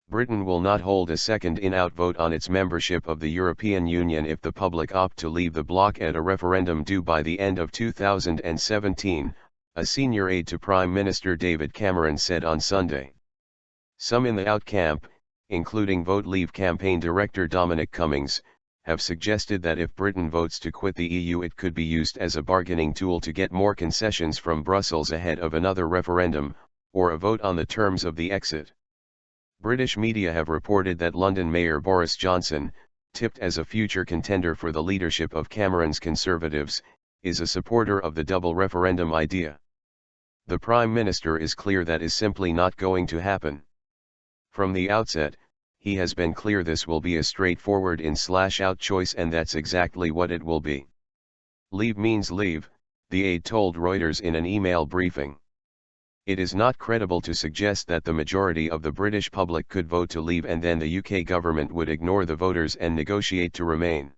Britain will not hold a second in-out vote on its membership of the European Union if the public opt to leave the bloc at a referendum due by the end of 2017, a senior aide to Prime Minister David Cameron said on Sunday. Some in the out camp, including Vote Leave campaign director Dominic Cummings, have suggested that if Britain votes to quit the EU it could be used as a bargaining tool to get more concessions from Brussels ahead of another referendum, or a vote on the terms of the exit. British media have reported that London Mayor Boris Johnson, tipped as a future contender for the leadership of Cameron's Conservatives, is a supporter of the double referendum idea. The Prime Minister is clear that is simply not going to happen. From the outset, he has been clear this will be a straightforward in/out choice, and that's exactly what it will be. Leave means leave, the aide told Reuters in an email briefing. It is not credible to suggest that the majority of the British public could vote to leave and then the UK government would ignore the voters and negotiate to remain.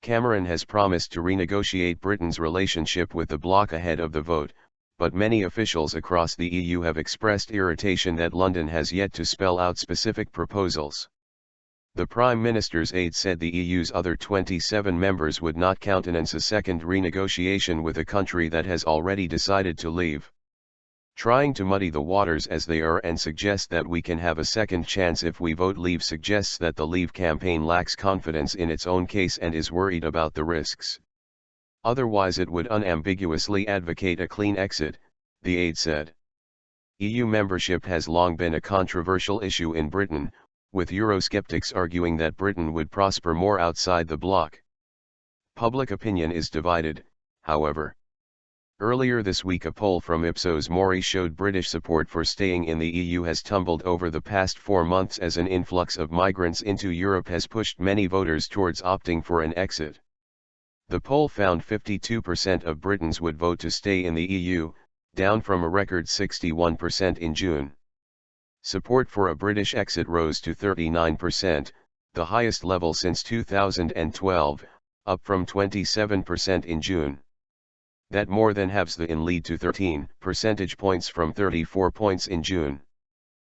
Cameron has promised to renegotiate Britain's relationship with the bloc ahead of the vote, but many officials across the EU have expressed irritation that London has yet to spell out specific proposals. The Prime Minister's aide said the EU's other 27 members would not countenance a second renegotiation with a country that has already decided to leave. Trying to muddy the waters as they are and suggest that we can have a second chance if we vote leave suggests that the Leave campaign lacks confidence in its own case and is worried about the risks. Otherwise it would unambiguously advocate a clean exit, the aide said. EU membership has long been a controversial issue in Britain, with Eurosceptics arguing that Britain would prosper more outside the bloc. Public opinion is divided, however. Earlier this week a poll from Ipsos Mori showed British support for staying in the EU has tumbled over the past 4 months as an influx of migrants into Europe has pushed many voters towards opting for an exit. The poll found 52% of Britons would vote to stay in the EU, down from a record 61% in June. Support for a British exit rose to 39%, the highest level since 2012, up from 27% in June. That more than halves the in lead to 13 percentage points from 34 points in June.